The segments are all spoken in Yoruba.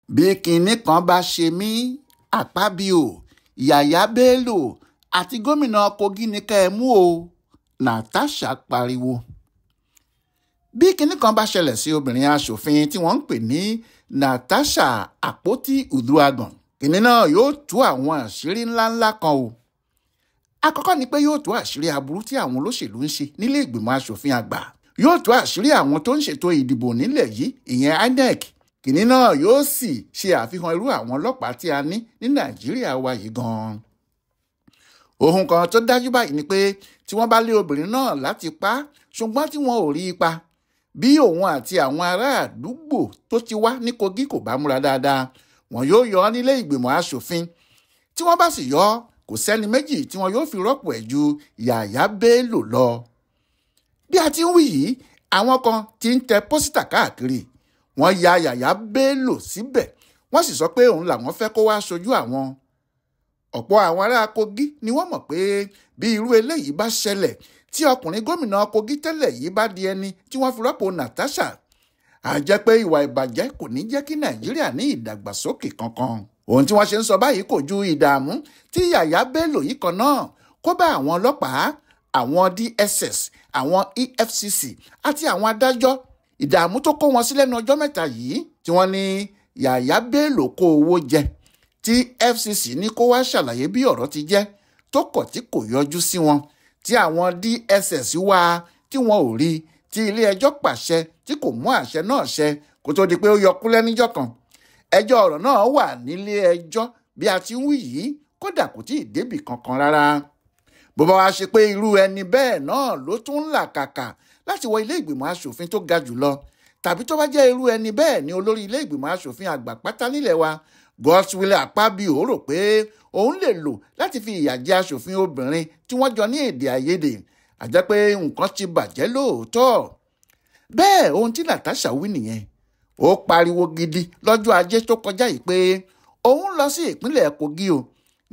bí kinní kan bá ṣe mí Akpabio, Yahaya Bello àti gómìnà Kogi ní ká ẹ mú o, Natasha pariwo. Bí kinní kan bá ṣẹlẹ̀ sí obìnrin aṣòfin tí wọ́n ń pè ní Natasha àpótí Uduaghan, kinní náà yóò tú àwọn àṣírí ńláńlá kan o. Àkọ́kọ́ ni pé yóò tú àṣírí aburú tí àwọn olóṣèlú ń ṣe nílé ìgbìmọ̀ aṣòfin àgbà. Yóò tú àṣírí àwọn tó ń ṣètò ìdìbò nílẹ̀ yìí, ìyẹn INEC. Kinní náà yóò sì ṣe àfihàn irú àwọn ọlọ́pàá tí a ní Nàìjíríà wa yìí gan-an. Ohun kan tó dájú báyìí ni pé tí wọ́n bá lé obìnrin náà láti pa á, ṣùgbọ́n tí wọn ò rí i pa, bí òun àti àwọn ará àdúgbò tó ti wá ní Kogi kò bá múra dáadáa, wọn yóò yọ ọ́ nílé ìgbìmọ̀ aṣòfin. Tí wọ́n bá sì yọ ọ́, kò sẹ́ni méjì tí wọn yóò fi rọ́pò ẹ̀ ju Yahaya Bello lọ. Bí a ti ń wí yìí, àwọn kan ti ń tẹ pósítà káàkiri. Wọ́n ya Yahaya Bello síbẹ̀, wọ́n sì sọ pé òun làwọn fẹ́ kó wá ṣojú àwọn. Ọ̀pọ̀ àwọn ará Kogi ni wọ́n mọ̀ pé bí irú eléyìí bá ṣẹlẹ̀, tí ọkùnrin gómìnà Kogi tẹ́lẹ̀ yìí bá di ẹni tí wọ́n fi rọ́pò Natasha, á jẹ́ pé ìwà ìbàjẹ́ kò ní jẹ́ kí Nàìjíríà ní ìdàgbàsókè kankan. Ohun tí wọ́n ṣe ń sọ báyìí kò ju ìdààmú tí Yahaya Bello yìí kan náà kó bá àwọn ọlọ́pàá, àwọn DSS, àwọn EFCC àti àwọn adájọ́. Ìdààmú tó kó wọn sí lẹ́nu ọjọ́ mẹ́ta yìí tí wọ́n ní Yahaya Bello kó owó jẹ, tí FCC ní kó wá ṣàlàyé bí ọ̀rọ̀ ti jẹ́, tó kọ̀ tí kò yọjú sí wọn, tí àwọn DSS wá tí wọn ò rí, tí ilé ẹjọ́ pàṣẹ tí kò mú àṣẹ náà ṣẹ kó tó di pé ó yọkú lẹ́níjọ́ kan. Ẹjọ́ ọ̀rọ̀ náà wà nílé ẹjọ́ bí a ti ń wí yìí, kódà kò tí ì débì kankan rárá. Bó bá wá ṣe pé irú ẹni bẹ́ẹ̀ náà ló tún ń làkàkà láti wọ ilé ìgbìmọ̀ aṣòfin tó ga jùlọ, tàbí tó bá jẹ́ irú ẹni bẹ́ẹ̀ ni olórí ilé ìgbìmọ̀ aṣòfin àgbà pátá nílẹ̀ wa, Akpabio rò pé òun lè lò láti fi ìyà jẹ aṣòfin obìnrin tí wọ́n jọ ní èdè àìyedè, á jẹ́ pé nǹkan ti bàjẹ́ lóòótọ́. Bẹ́ẹ̀ ohun tí Natasha wí nìyẹn. Ó pariwo gidi lọ́jọ́ ajé tó kọjá yìí pé òun lọ sí ìpínlẹ̀ Kogi o,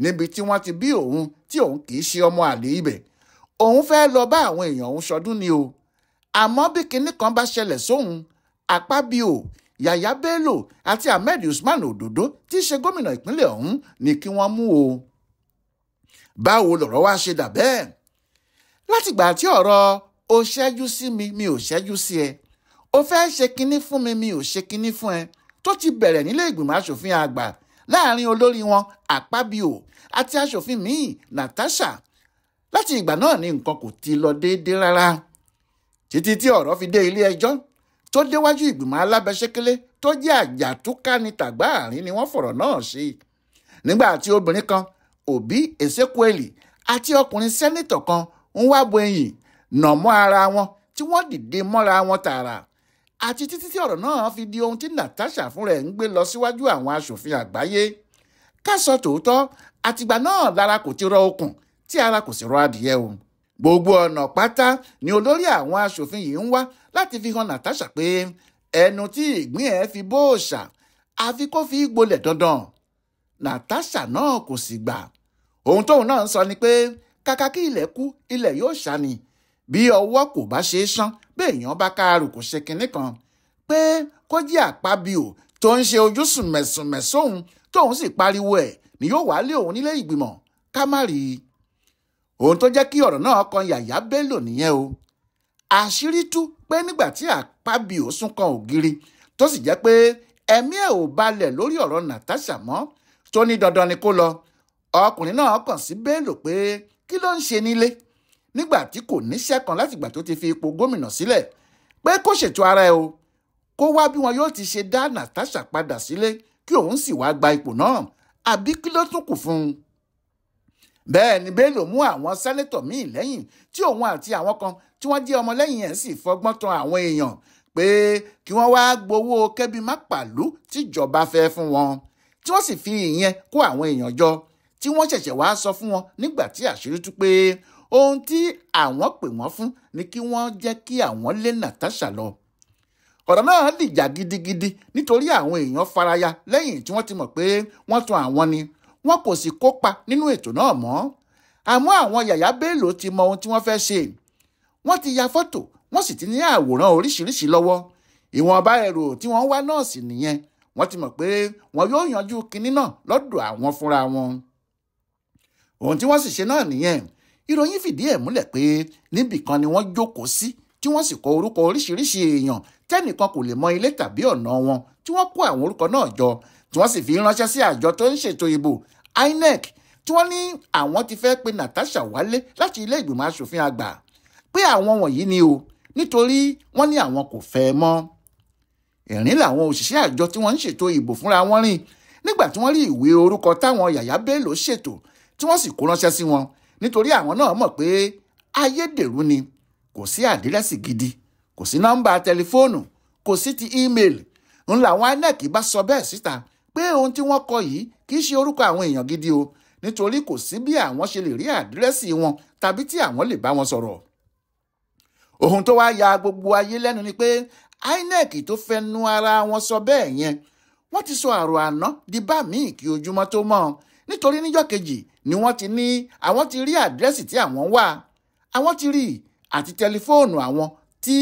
níbi tí wọ́n ti bí òun tí òun kì í ṣe ọmọ àlè ibẹ̀. Òun fẹ́ lọ bá àwọn èèyàn òun ṣọdún ni o. Àmọ́ bí kinní kan bá ṣẹlẹ̀ sóhun, Akpabio, Yahaya Bello àti Ahmed Usman Ododo tí í ṣe gómìnà ìpínlẹ̀ ọ̀hún ni kí wọ́n mú o. Báwo lọ̀rọ̀ wá ṣe dà bẹ́ẹ̀? Látìgbà tí ọ̀rọ̀ o ṣẹ́jú sí mi, mi ò ṣẹ́jú sí ẹ, o fẹ́ ṣe kinní fún mi, mi ò ṣe kinní fún ẹ, tó ti bẹ̀rẹ̀ nílé ìgbìmọ̀ aṣòfin àgbà láàrin olórí wọn Akpabio àti aṣòfin míì Natasha. Láti ìgbà náà ni nǹkan kò ti lọ déédéé rárá, títí tí ọ̀rọ̀ fi dé ilé ẹjọ́ tó déwájú ìgbìmọ̀ alábẹ́sẹ́kẹ́lé tó jẹ́ àjàtúkání tàgbà àárín ni wọ́n fọ̀rọ̀ náà ṣe. Nígbà tí obìnrin kan, Obi Ezekweli, àti ọkùnrin sẹ́nítọ̀ kan ń wá bo ẹ̀yìn nà mọ́ ara wọn tí wọ́n dìde mọ́ra wọn tààrà, àti títí tí ọ̀rọ̀ náà fi di ohun tí Natasha fún rẹ̀ ń gbé lọ síwájú àwọn aṣòfin àgbáyé. Ká sọ tòótọ́, àtìgbà náà lára kò ti rọ okùn tí ara kò sì rọ adìyẹ o. Gbogbo ọ̀nà pátá ni olórí àwọn aṣòfin yìí ń wá láti fi hàn Natasha pé ẹnu tí ìgbín ẹ̀ fi bó òòṣà àfi kó fi gbolẹ̀ dandan. Natasha náà kò sì gbà. Ohun tóun náà ń sọ ni pé kàkà kí ilẹ̀ kú, ilẹ̀ yóò ṣá ni. Bí ọwọ́ kò bá ṣe é ṣán, bí èèyàn bá káàrù kò ṣe kinní kan. Pé kó jẹ́ Akpabio tó ń ṣe ojú sùnmẹ̀sùnmẹ̀ sóhun tóun sì pariwo ẹ̀ ni yóò wá lé òun nílé ìgbìmọ̀ ká má rí i. Ohun tó jẹ́ kí ọ̀rọ̀ náà kan Yahaya Bello nìyẹn o. Àṣírí tú pé nígbà tí Akpabio sún kan ògiri tó sì jẹ́ pé ẹ̀mí ẹ̀ ò balẹ̀ lórí ọ̀rọ̀ Natasha mọ́, tó ní dandan ni kó lọ, ọkùnrin náà kàn sí Bello pé kí ló ń ṣe nílé nígbà tí kò níṣẹ́ kan látìgbà tó ti fi ipò gómìnà sílẹ̀, pé kó ṣètò ara ẹ̀ o, kó wá bí wọn yóò ti ṣe dá Natasha padà sílé kí òun sì wá gba ipò náà, àbí kí ló tún kù fún un. Bẹ́ẹ̀ ni Bello mú àwọn sẹ́nẹ́tọ̀ míì lẹ́yìn tí òun àti àwọn kan tí wọ́n jẹ́ ọmọlẹ́yìn ẹ̀ sì fọgbọ́n tan àwọn èèyàn pé kí wọ́n wá gbowó kẹ́bí má pàlú tíjọba fẹ́ fún wọn, tí wọ́n sì fi ìyẹn kó àwọn èèyàn jọ, tí wọ́n ṣẹ̀ṣẹ̀ wá sọ fún wọn nígbà tí àṣírí tú pé ohun tí àwọn pè wọ́n fún ni kí wọ́n jẹ́ kí àwọn lé Natasha lọ. Ọ̀rọ̀ náà dìjà gidigidi nítorí àwọn èèyàn faraya lẹ́yìn tí wọ́n ti mọ̀ pé wọ́n tan àwọn ni, wọn kò sì kópa nínú ètò náà mọ́. Àmọ́ àwọn Yahaya Bello ti mọ ohun tí wọ́n fẹ́ ṣe. Wọ́n ti ya fọ́tò, wọ́n sì ti ní àwòrán oríṣiríṣi lọ́wọ́. Ìwọ̀nba èrò tí wọ́n wá náà sì nìyẹn. wọ́n ti mọ̀ pé wọn yóò yanjú kinní náà lọ́dọ̀ àwọn fúnra wọn. Ohun tí wọ́n sì ṣe náà nìyẹn. Ìròyìn fìdí ẹ̀ múlẹ̀ pé níbì kan ni wọ́n jókòó sí tí wọ́n sì kọ orúkọ oríṣiríṣi èèyàn tẹ́nìkan kò lè mọ ilé tàbí ọ̀nà wọn, tí wọ́n kó àwọn orúkọ náà jọ tí wọ́n sì fi ránṣẹ́ sí àjọ tó ń ṣètò ìbò INEC, tí wọ́n ní àwọn ti fẹ́ pe Natasha wálé láti ilé ìgbìmọ̀ asòfin àgbà, pé àwọn wọ̀nyí ni o, nítorí wọ́n ní àwọn kò fẹ́ mọ́. Ẹ̀rín làwọn òṣìṣẹ́ àjọ tí wọ́n ń ṣètò ìbò fúnra wọn rìn nígbà tí wọ́n rí ìwé orúkọ táwọn Yahaya Bello ṣètò tí wọ́n sì kó ránṣẹ́ sí wọn, nítorí àwọn náà mọ̀ pé ayédèrú ni, kò sí àdírẹ́sì gidi, kò sí nọ́mbà tẹlifóònù, kò sí ti ímeèlì. ń làwọn INEC bá sọ bẹ́ẹ̀ síta pé ohun tí wọ́n kọ yìí kì í ṣe orúkọ àwọn èèyàn gidi o, nítorí kò sí bí àwọn ṣe lè rí àdírẹ́sì wọn tàbí tí àwọn lè bá wọn sọ̀rọ̀. Ohun tó wá ya gbogbo ayé lẹ́nu ni pé INEC tó fẹnu ara wọn sọ bẹ́ẹ̀ yẹn, wọ́n ti sọ àrò àná di bá míì kí ojúmọ́ tó mọ́, nítorí níjọ́ kejì ni wọ́n ti ní àwọn ti rí àdírẹ́sì tí àwọn wà, àwọn ti rí àti tẹlifóònù àwọn tí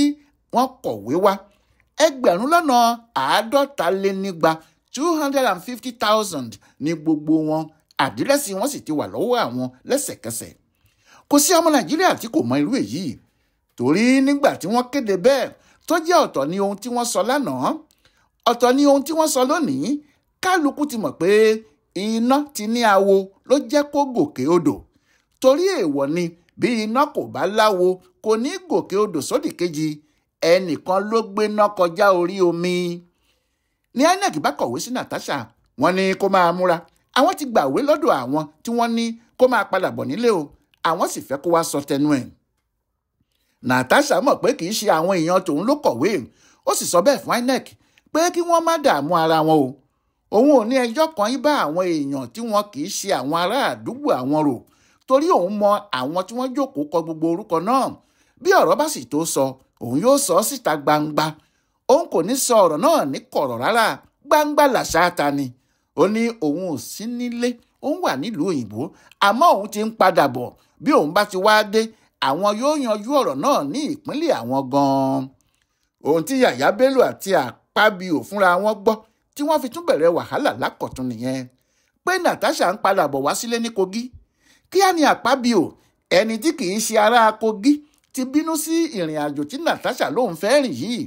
wọ́n kọ̀wé wá 250,000 250,000 ní gbogbo wọn. Àdírẹ́sì wọn sì ti wà lọ́wọ́ àwọn lẹ́sẹ̀kẹsẹ̀. Kò sí ọmọ Nàìjíríà tí kò mọ irú èyí, torí nígbà tí wọ́n kéde bẹ́ẹ̀ tó jẹ́ ọ̀tọ̀ ní ohun tí wọ́n sọ lánàá, ọ̀tọ̀ ní ohun tí wọ́n sọ lónìí. Kálukú ti mọ̀ pé iná ti ní awo ló jẹ́ kó gòkè odò, torí èèwọ̀ ni bí iná kò bá láwo kò ní gòkè odò sódì kejì. Ẹnìkan ló gbéná kọjá orí omi. Ní INEC bá kọ̀wé sí Natasha, wọ́n ní kó máa múra, àwọn ti gbàwé lọ́dọ̀ àwọn tí wọ́n ní kó máa padà bọ̀ nílé o, àwọn sì fẹ́ kó wá sọ tẹnu ẹ̀. Natasha mọ̀ pé kì í ṣe àwọn èèyàn tòun ló kọ̀wé, ó sì sọ bẹ́ẹ̀ fún INEC pé kí wọ́n má dààmú ara wọn o. Òun ò ní ẹjọ́ kan yí bá àwọn èèyàn tí wọn kì í ṣe àwọn ará àdúgbò àwọn rò, torí òun mọ àwọn tí wọ́n jókòó kọ gbogbo orúkọ náà. Bí ọ̀rọ̀ bá sì tó sọ, òun yóò sọ síta gbangba. Òun kò ní sọ ọ̀rọ̀ náà ní kọ̀rọ̀ rárá, gbangba làṣà ta ni. Ó ní òun ò sí nílé, òun wà nílùú òyìnbó, àmọ́ òun ti ń padà bọ̀. Bí òun bá ti wá dé, àwọn yóò yanjú ọ̀rọ̀ náà ní ìpínlẹ̀ àwọn gan-an. Ohun tí Yahaya Bello àti Akpabio fúnra wọn gbọ́ tí wọ́n fi tún bẹ̀rẹ̀ wàhálà lákọ̀tún nìyẹn, pé Natasha ń padà bọ̀ wá sílé ní Kogi. Kíá ni Akpabio, ẹni tí kì í ṣe ará Kogi, ti bínú sí ìrìn àjò tí Natasha lóun fẹ́ rìn yìí.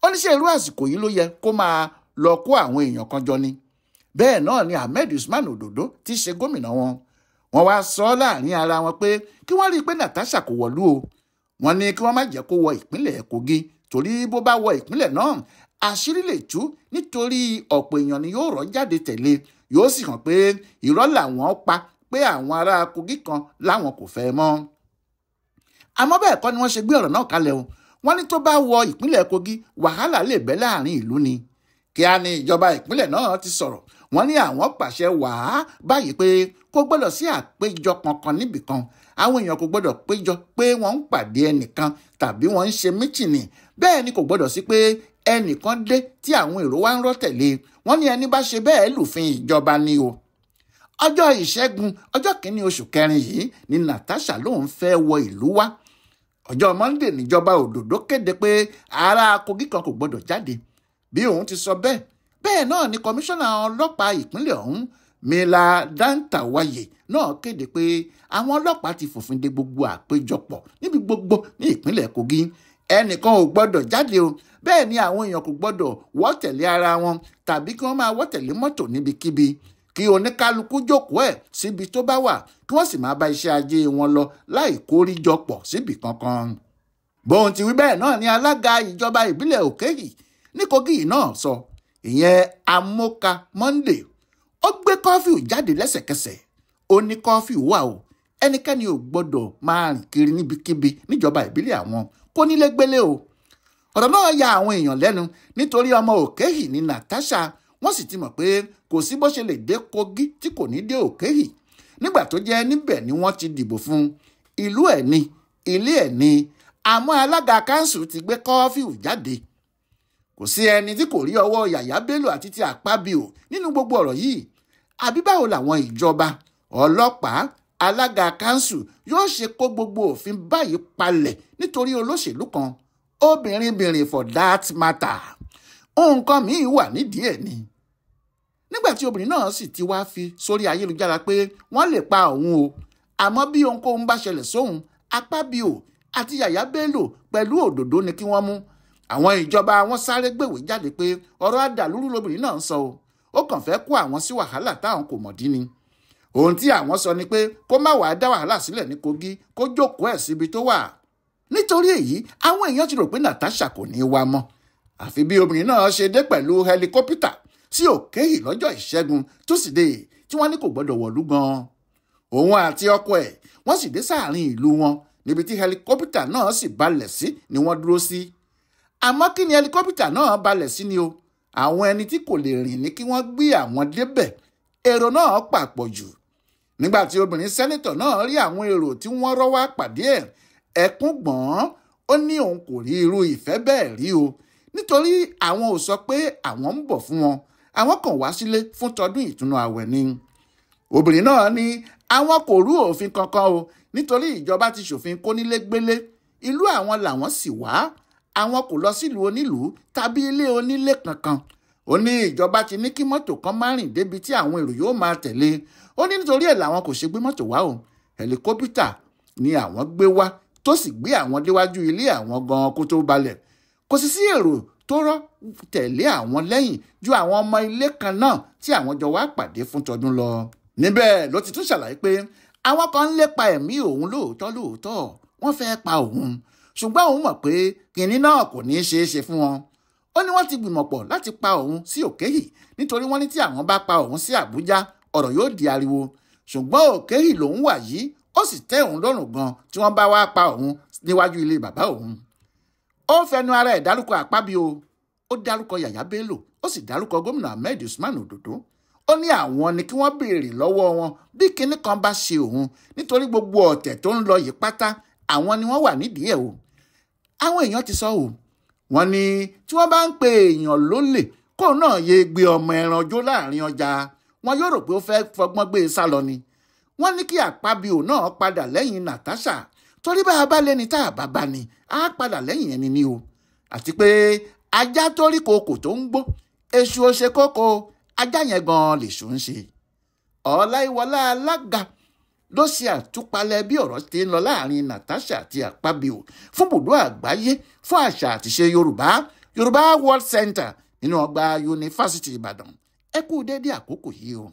Ó ní ṣe irú àsìkò yìí ló yẹ kó máa lọ kó àwọn èèyàn kan jọ ni. Bẹ́ẹ̀ náà ni Ahmed Usman Ododo ti ṣe gómìnà wọn. Wọ́n wá sọ láàrin ara wọn pé kí wọ́n rí i pé Natasha kò wọ̀lú o. Wọ́n ní kí wọ́n má jẹ́ kó wọ ìpínlẹ̀ Kogi, torí bó bá wọ ìpínlẹ̀ náà àṣírí lè tú, nítorí ọ̀pọ̀ èèyàn ni yóò rọ́ jáde tẹ̀lé, yóò sì hàn pé irọ́ làwọn pa pé àwọn ará Kogi kan láwọn kò fẹ́ mọ́. Àmọ́ bẹ́ẹ̀ kọ́ ni wọ́n ṣe gbé ọ̀rọ̀ náà kalẹ̀ o. Wọ́n ní tó bá wọ ìpínlẹ̀ Kogi wàhálà lè bẹ́ láàrin ìlú ni. Kíá ni ìjọba ìpínlẹ̀ náà ti sọ̀rọ̀. Wọ́n ní àwọn pàṣẹ wàá báyìí pé kò gbọ́dọ̀ sí àpéjọ kankan níbìkan. Àwọn èèyàn kò gbọ́dọ̀ péjọ pé wọ́n ń pàdé ẹnìkan tàbí wọ́n ń ṣe mítìnì. Bẹ́ẹ̀ ni kò gbọ́dọ̀ sí pé ẹnìkan dé tí àwọn èrò wá ń rọ́ tẹ̀lé. Wọ́n ní ẹni bá ṣe bẹ́ẹ̀ lùfin ìjọba ni o. Ọjọ́ Ìṣẹ́gun ọjọ́ 1 oṣù kẹrin yìí ni Natasha lòun fẹ́ wọ ìlú wá. Ọjọ́ Monday níjọba Òdòdó kéde pé ará Kogi kan kò gbọ́dọ̀ jáde. Bí òun ti sọ bẹ́ẹ̀, bẹ́ẹ̀ náà ni kọmíṣánná ọlọ́pàá ìpínlẹ̀ ọ̀hún Mila Dantawaye náà kéde pé àwọn ọlọ́pàá ti fòfin de gbogbo àpéjọpọ̀ níbi gbogbo ní ìpínlẹ̀ Kogi. Ẹnìkan ò gbọ́dọ̀ jáde o. Bẹ́ẹ̀ ni àwọn èèyàn kò gbọ́dọ̀ wọ́ tẹ̀lé ara wọn tàbí kí wọ́n máa wọ́ tẹ̀lé mọ́tò níbikíbi. Kí oníkálukú jókòó ẹ̀ síbi tó bá wà, kí wọ́n sì máa bá iṣẹ́ ajé wọn lọ láì kóríjọpọ̀ síbì kankan. Bóun ti wí bẹ́ẹ̀ náà ni alága ìjọba ìbílẹ̀ Òkèhì ní Kogi náà sọ, ìyẹn Amoka Monday. Ó gbé kọ́fíù jáde lẹ́sẹ̀kẹsẹ̀. Ó ní kọ́fíù wà o, ẹnikẹ́ni ò gbọ́dọ̀ máa rìn kiri níbikíbi níjọba ìbílẹ̀ àwọn, kó nílé gbélé o. Ọ̀rọ̀ náà ya àwọn èèyàn lẹ́nu, nítorí ọmọ Òkèhì ní Natasha. Wọ́n sì ti mọ̀ pé kò sí bó ṣe lè dé Kogi tí kò ní dé Òkèhì, nígbà tó jẹ́ níbẹ̀ ni wọ́n ti dìbò fún. Ìlú ẹ̀ ni, ilé ẹ̀ ni. Àmọ́ alága kánsù ti gbé kọ́fíù jáde. Kò sí ẹni tí kò rí ọwọ́ Yahaya Bello àti ti Akpabio nínú gbogbo ọ̀rọ̀ yìí. Àbí báwo làwọn ìjọba, ọlọ́pàá, alága kánsù yóò ṣe kó gbogbo òfin báyìí palẹ̀ nítorí olóṣèlú kan, obìnrin for that matter? Nǹkan míì wà nídìí ẹ̀ ni. nígbà tí obìnrin náà sì ti wá fi sórí ayélujára pé wọ́n lè pa òun o àmọ́ bí ohunkóhun bá ṣẹlẹ̀ sóhun Akpabio àti Yahaya Bello pẹ̀lú òdòdó ni kí wọ́n mú. Àwọn ìjọba wọn sáré gbèwé jáde pé ọ̀rọ̀ àdàlúrú lobìnrin náà ń sọ o, ó kàn fẹ́ kó àwọn sí wàhálà táwọn kò mọ̀dí ni. Ohun tí àwọn sọ ni pé kó má wàá dá wàhálà sílẹ̀ ní Kogi, kó jókòó ẹ̀ síbi tó wà. Nítorí èyí àwọn èèyàn ti rò pé Natasha kò ní í wá mọ́, àfi bí obìnrin náà ṣe dé pẹ̀lú hẹlikọ́pítà sí Òkèhì lọ́jọ́ Ìṣẹ́gun Túsídéè tí wọ́n ní kò gbọ́dọ̀ wọ̀lú gan-an. Òun àti ọkọ ẹ̀ wọ́n sì dé sáàrin ìlú wọn níbi tí hẹlikọ́pítà náà sì balẹ̀ sí ni wọ́n dúró sí. Àmọ́ kí ni hẹlikọ́pítà náà balẹ̀ sí ni o, àwọn ẹni tí kò lè rìn ní kí wọ́n gbé àwọn débẹ̀. Èrò náà pàpọ̀ jù. Nígbà tí obìnrin sẹ́nítọ̀ náà rí àwọn èrò tí wọ́n rọ́ wá pàdé ẹ̀, ẹkún gbọ̀n. Ó ní òun kò rí irú ìfẹ́ bẹ́ẹ̀ rí o, nítorí àwọn ò sọ pé àwọn ń bọ̀ fún wọn, àwọn kàn wá sílé fún tọdún ìtúnu àwẹ̀ ni. Obìnrin náà ní àwọn kò rú òfin kankan o, nítorí ìjọba ti ṣòfin kónílégbélé, ìlú àwọn làwọn sì wá, àwọn kò lọ sílùú onílùú tàbí ilé onílé kankan. Ó ní ìjọba ti ní kí mọ́tò kan má rìn débi tí àwọn èrò yóò máa tẹ̀lé. Ó ní nítorí ẹ̀ làwọn kò ṣe gbé mọ́tò wá o, hẹlikọ́pítà ni àwọn gbé wá tó sì gbé àwọn déwájú ilé àwọn gan kó tó balẹ̀. Kò sì sí èrò tó rọ́ tẹ̀lé àwọn lẹ́yìn ju àwọn ọmọ ilé kan náà tí àwọn jọ wá pàdé fún tọdún lọ. Níbẹ̀ ló ti tún ṣàlàyé pé àwọn kan ń lépa ẹ̀mí òun lóòótọ́ wọ́n fẹ́ pa òun, ṣùgbọ́n òun mọ̀ pé Kinni náà kò ní í ṣeé ṣe fún wọn. Ó ní wọ́n ti gbìmọ̀pọ̀ láti pa òun sí Òkèhì nítorí wọ́n ní tí àwọn bá pa òun sí Àbújá ọ̀rọ̀ yóò di ariwo, ṣùgbọ́n Òkèhì lòun wà yìí, ó sì tẹ́ òun lọ́rùn gan tí wọ́n bá wá pa òun níwájú ilé bàbá òun. Ó fẹnu ara ẹ̀ dárúkọ Akpabio, ó dárúkọ Yahaya Bello, ó sì dárúkọ gómìnà Ahmed Usman Òdòdó. Ó ní àwọn ni kí wọ́n béèrè lọ́wọ́ wọn bí kinní kan bá ṣe òun, nítorí gbogbo ọ̀tẹ̀ tó ń lọ yìí pátá àwọn ni wọ́n wà nídìí ẹ̀ o. Àwọn èèyàn ti sọ o, wọ́n ní tí wọ́n bá ń pe èèyàn lólè kóun náà yé gbé ọmọ ẹran jó láàrin ọjà, wọn yóò rò pé ó fẹ́ fọgbọ́n gbé e sá lọ ni. Wọ́n ní kí Akpabio náà padà lẹ́yìn Natasha, torí bá a bá lẹ́ni tá a bá bá ni á padà lẹ́yìn ẹni ni o. Àti pé ajá tó rí kòkò tó ń gbó, èṣù ó ṣe kókó, ajá yẹn gan lèṣù ń ṣe. Ọláìwọlá Alága ló ṣe àtúpalẹ̀ bí ọ̀rọ̀ ti ń lọ láàrin Natasha àti Akpabio fún Ibùdó Àgbáyé fún Àṣà àtìṣe Yorùbá World Center nínú ọgbà Yunifásítì Ìbàdàn. Ẹ kú déédé àkókò yìí o.